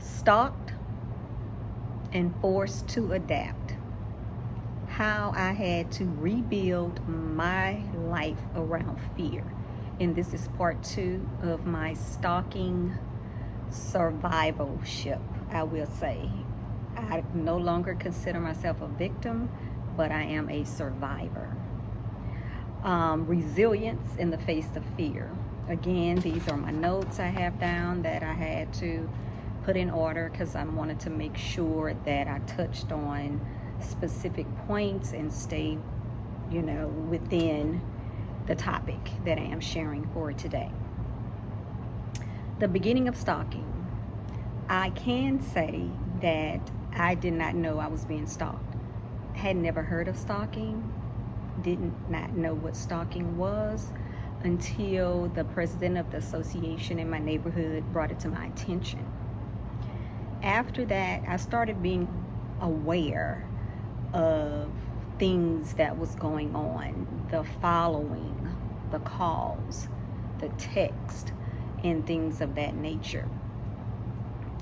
Stalked and forced to adapt. How I had to rebuild my life around fear. And this is part 2 of my stalking survivalship, I will say. I no longer consider myself a victim, but I am a survivor. Resilience in the face of fear. Again, these are my notes I have down that I had to put in order because I wanted to make sure that I touched on specific points and stay, within the topic that I am sharing for today. The beginning of stalking. I can say that I did not know I was being stalked. Had never heard of stalking, did not know what stalking was until the president of the association in my neighborhood brought it to my attention. After that, I started being aware of things that was going on, the following, the calls, the text, and things of that nature.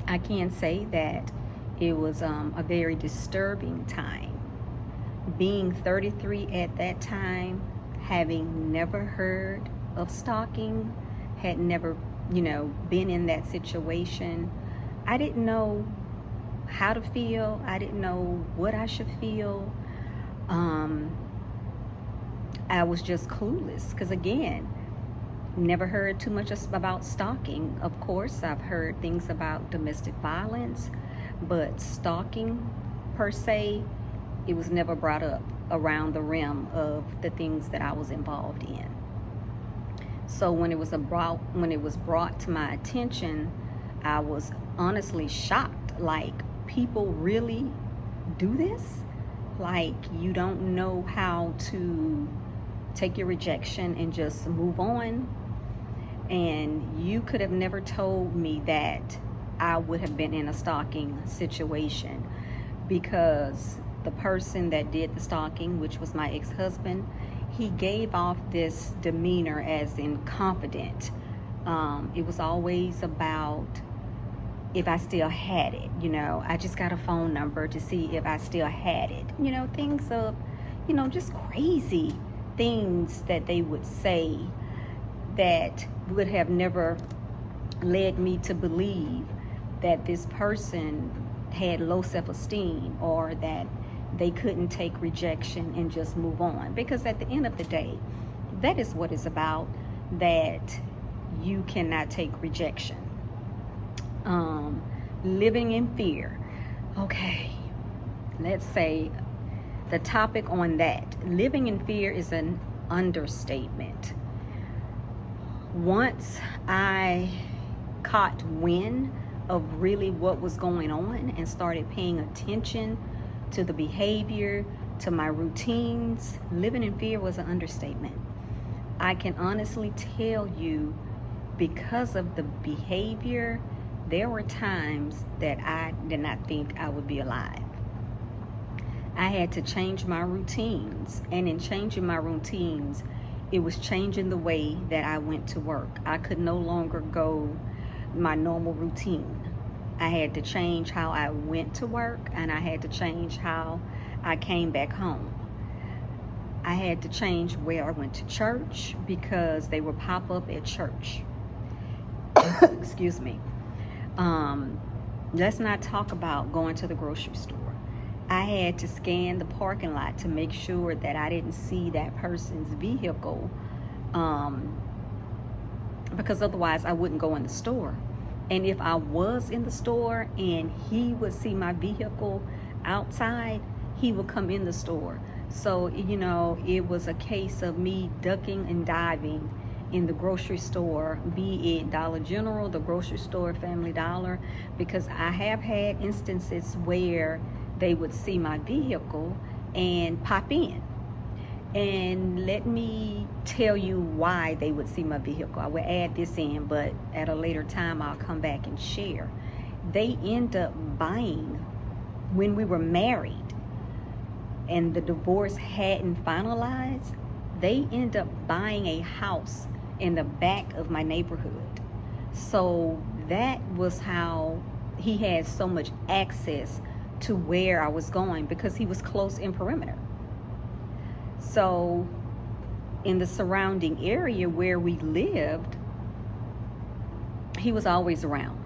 I can say that it was a very disturbing time. Being 33 at that time, having never heard of stalking, had never, been in that situation, I didn't know how to feel. I didn't know what I should feel. I was just clueless because, again, never heard too much about stalking. Of course, I've heard things about domestic violence, but stalking per se, it was never brought up around the realm of the things that I was involved in. So when it was brought to my attention, I was honestly shocked. Like, people really do this? Like, you don't know how to take your rejection and just move on? And you could have never told me that I would have been in a stalking situation, because the person that did the stalking, which was my ex-husband, he gave off this demeanor as in confident. It was always about if I still had it, I just got a phone number to see if I still had it, things of, just crazy things that they would say that would have never led me to believe that this person had low self-esteem or that they couldn't take rejection and just move on. Because at the end of the day, that is what it's about, that you cannot take rejection. Living in fear. Okay, let's say the topic on that. Living in fear is an understatement. Once I caught wind of really what was going on and started paying attention to the behavior, to my routines, living in fear was an understatement. I can honestly tell you, because of the behavior, there were times that I did not think I would be alive. I had to change my routines, and in changing my routines, it was changing the way that I went to work. I could no longer go my normal routine. I had to change how I went to work, and I had to change how I came back home. I had to change where I went to church, because they would pop up at church. Excuse me. Let's not talk about going to the grocery store. I had to scan the parking lot to make sure that I didn't see that person's vehicle, because otherwise I wouldn't go in the store. And if I was in the store and he would see my vehicle outside, he would come in the store. So, it was a case of me ducking and diving in the grocery store, be it Dollar General, the grocery store, Family Dollar, because I have had instances where they would see my vehicle and pop in. And let me tell you why they would see my vehicle. I will add this in, but at a later time I'll come back and share. They end up buying, when we were married and the divorce hadn't finalized, they end up buying a house in the back of my neighborhood. So that was how he had so much access to where I was going because he was close in perimeter. So in the surrounding area where we lived, he was always around.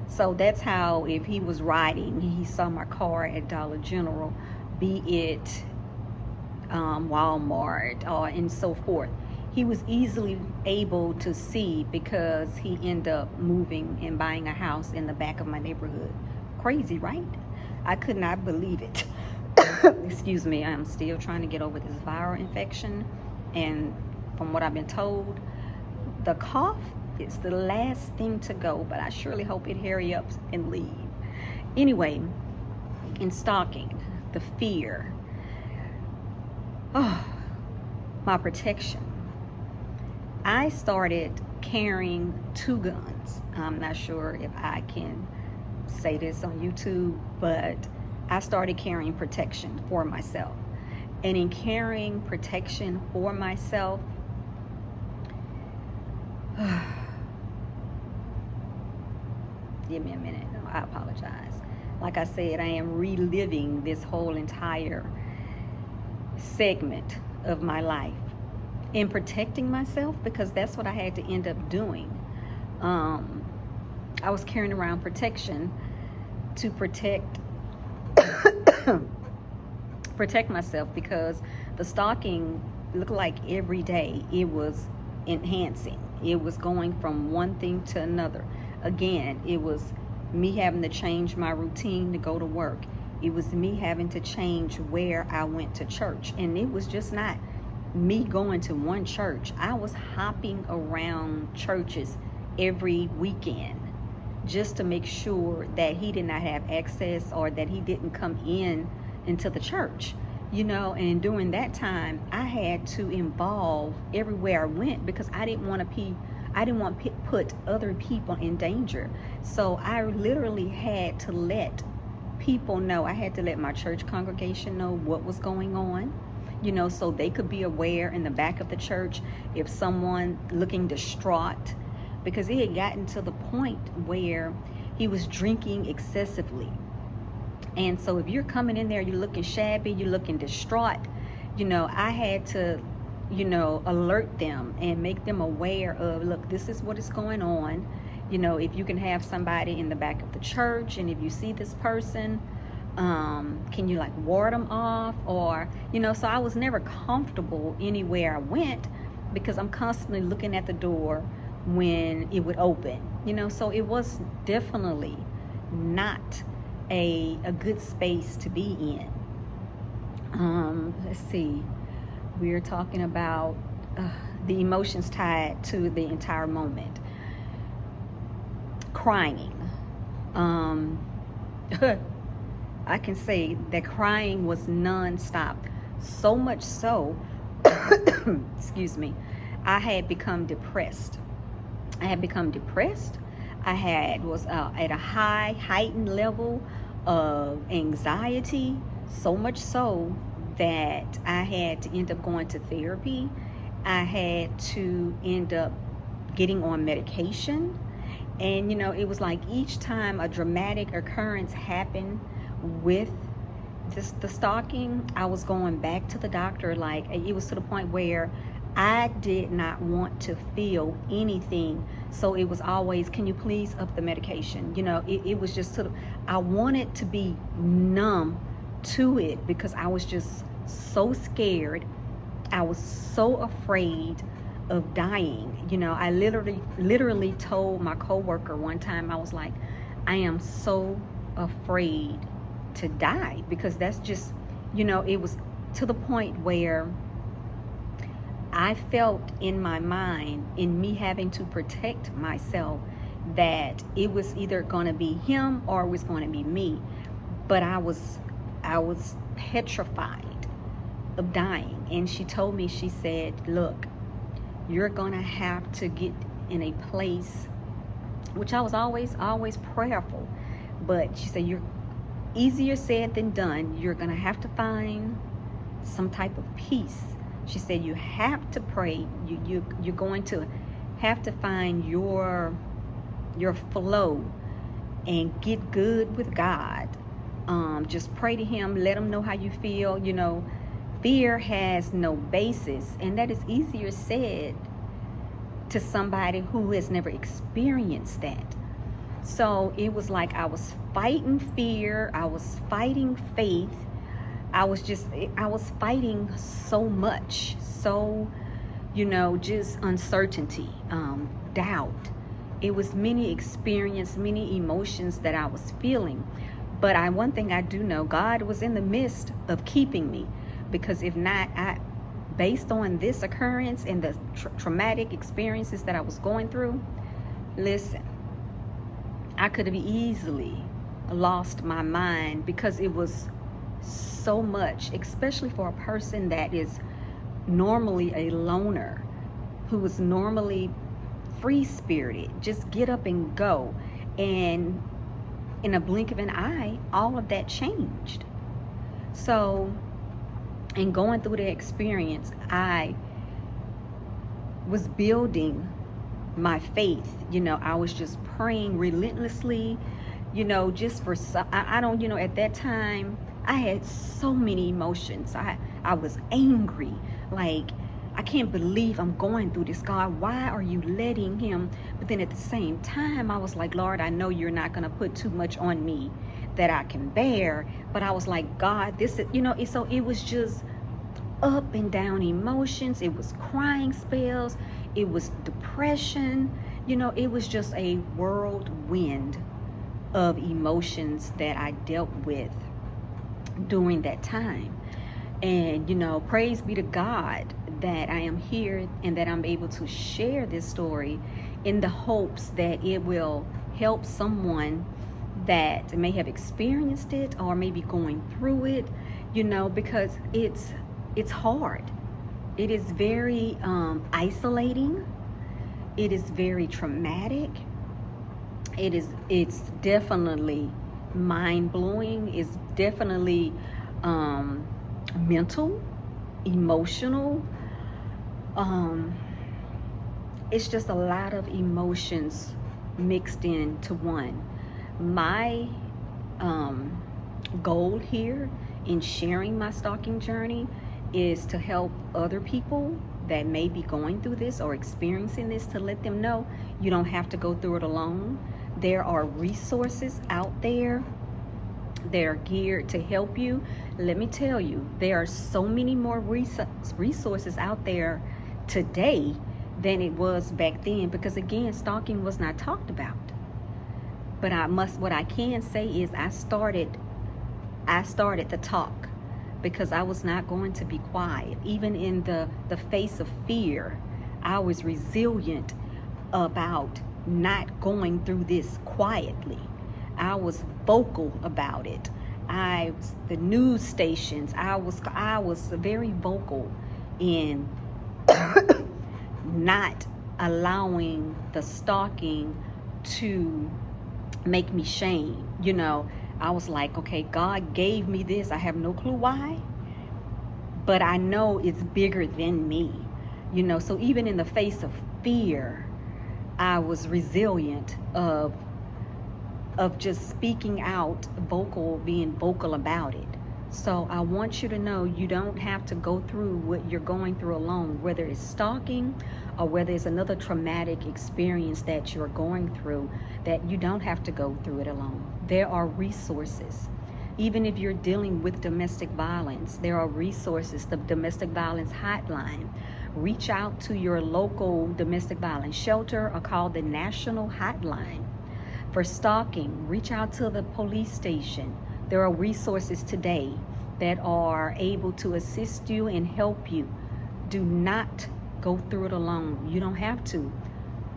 So that's how, if he was riding, he saw my car at Dollar General, be it Walmart and so forth, he was easily able to see because he ended up moving and buying a house in the back of my neighborhood. Crazy, right? I could not believe it. Excuse me, I'm still trying to get over this viral infection, and from what I've been told, the cough is the last thing to go, but I surely hope it hurry up and leave. Anyway, in stalking, the fear, my protection. I started carrying 2 guns. I'm not sure if I can say this on YouTube, but I started carrying protection for myself. And in carrying protection for myself, give me a minute. No, I apologize. Like I said, I am reliving this whole entire segment of my life in protecting myself, because that's what I had to end up doing. I was carrying around protection to protect myself, because the stalking looked like every day it was enhancing. It was going from one thing to another. Again, it was me having to change my routine to go to work. It was me having to change where I went to church. And it was just not me going to one church. I was hopping around churches every weekend just to make sure that he did not have access, or that he didn't come into the church. And during that time, I had to involve everywhere I went, because I didn't want to put other people in danger. So I literally had to let people know. I had to let my church congregation know what was going on, so they could be aware in the back of the church if someone looking distraught, because he had gotten to the point where he was drinking excessively. And so if you're coming in there, you're looking shabby, you're looking distraught, I had to, alert them and make them aware of, look, this is what is going on. If you can have somebody in the back of the church, and if you see this person, can you ward them off? Or, so I was never comfortable anywhere I went, because I'm constantly looking at the door when it would open, so it was definitely not a good space to be in. Let's see, we're talking about the emotions tied to the entire moment. Crying. I can say that crying was non-stop, so much so excuse me, I had become depressed. I was at a heightened level of anxiety, so much so that I had to end up going to therapy. I had to end up getting on medication. And, it was like each time a dramatic occurrence happened with the stalking, I was going back to the doctor. It was to the point where I did not want to feel anything. So it was always, can you please up the medication? It was just I wanted to be numb to it, because I was just so scared. I was so afraid of dying. I literally told my coworker one time, I was like, I am so afraid to die, because that's just, it was to the point where I felt in my mind, in me having to protect myself, that it was either going to be him or it was going to be me. But I was petrified of dying. And she told me, she said, look, you're going to have to get in a place, which I was always prayerful. But she said, you're easier said than done. You're going to have to find some type of peace. She said, you have to pray. You're going to have to find your flow and get good with God. Just pray to him, let him know how you feel. You know, fear has no basis, and that is easier said to somebody who has never experienced that. So it was like I was fighting fear, I was fighting faith, I was fighting so much, so, you know, just uncertainty, doubt. It was many experiences, many emotions that I was feeling. But one thing I do know, God was in the midst of keeping me, because if not, based on this occurrence and the traumatic experiences that I was going through, listen, I could have easily lost my mind, because it was so much, especially for a person that is normally a loner, who was normally free-spirited, just get up and go. And in a blink of an eye, all of that changed. So, in going through the experience, I was building my faith. You know, I was just praying relentlessly, you know, just for I don't, you know, at that time I had so many emotions. I was angry, like, I can't believe I'm going through this. God, why are you letting him? But then at the same time, I was like, Lord, I know you're not going to put too much on me that I can bear. But I was like, God, this is, you know, so it was just up and down emotions. It was crying spells. It was depression. You know, it was just a whirlwind of emotions that I dealt with during that time. And, you know, praise be to God that I am here and that I'm able to share this story in the hopes that it will help someone that may have experienced it or maybe going through it, you know, because it's hard. It is very isolating. It is very traumatic. It's definitely mind-blowing. It's definitely mental, emotional. It's just a lot of emotions mixed into one. My goal here in sharing my stalking journey is to help other people that may be going through this or experiencing this, to let them know you don't have to go through it alone. There are resources out there. They're geared to help you. Let me tell you, there are so many more resources out there today than it was back then, because again, stalking was not talked about. But what I can say is I started the talk, because I was not going to be quiet. Even in the face of fear, I was resilient about not going through this quietly. I was vocal about it. The news stations, I was very vocal in not allowing the stalking to make me shame. You know, I was like, okay, God gave me this. I have no clue why, but I know it's bigger than me. You know, so even in the face of fear, I was resilient of just speaking out, being vocal about it. So I want you to know you don't have to go through what you're going through alone, whether it's stalking or whether it's another traumatic experience that you're going through, that you don't have to go through it alone. There are resources. Even if you're dealing with domestic violence, there are resources. The domestic violence hotline. Reach out to your local domestic violence shelter or call the national hotline. For stalking, reach out to the police station. There are resources today that are able to assist you and help you. Do not go through it alone. You don't have to.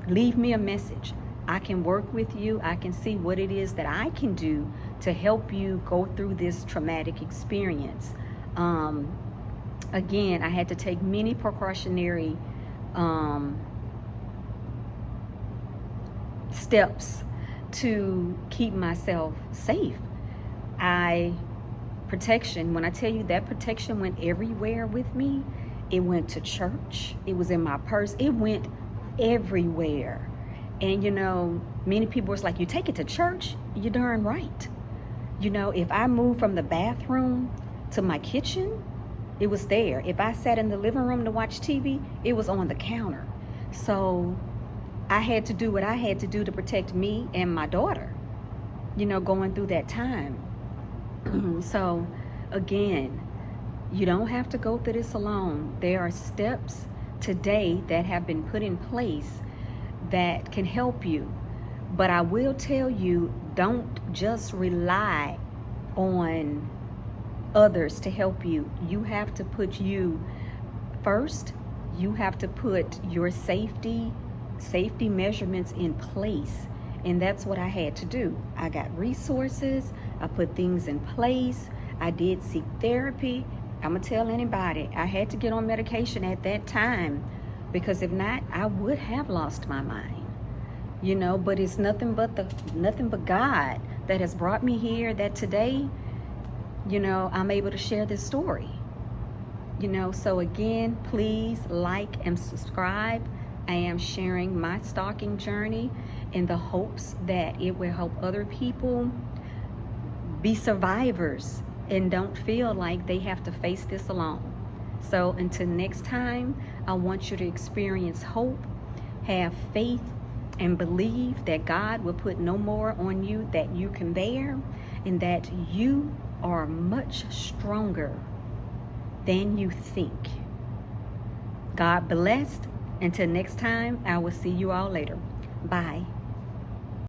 Leave me a message. I can work with you. I can see what it is that I can do to help you go through this traumatic experience. Again, I had to take many precautionary steps to keep myself safe. Protection, when I tell you that protection went everywhere with me, it went to church, it was in my purse, it went everywhere. And you know, Many people was like, you take it to church? You're darn right. You know, if I moved from the bathroom to my kitchen, it was there. If I sat in the living room to watch TV, it was on the counter. So I had to do what I had to do to protect me and my daughter, you know, going through that time. So again, you don't have to go through this alone. There are steps today that have been put in place that can help you. But I will tell you, don't just rely on others to help you. You have to put you first. You have to put your safety measurements in place. And that's what I had to do. I got resources. I put things in place. I did seek therapy. I'm going to tell anybody, I had to get on medication at that time, because if not, I would have lost my mind. You know, but it's nothing but God that has brought me here, that today, you know, I'm able to share this story. You know, so again, please like and subscribe. I am sharing my stalking journey in the hopes that it will help other people be survivors and don't feel like they have to face this alone. So until next time, I want you to experience hope, have faith, and believe that God will put no more on you that you can bear, and that you are much stronger than you think. God bless. Until next time, I will see you all later. Bye.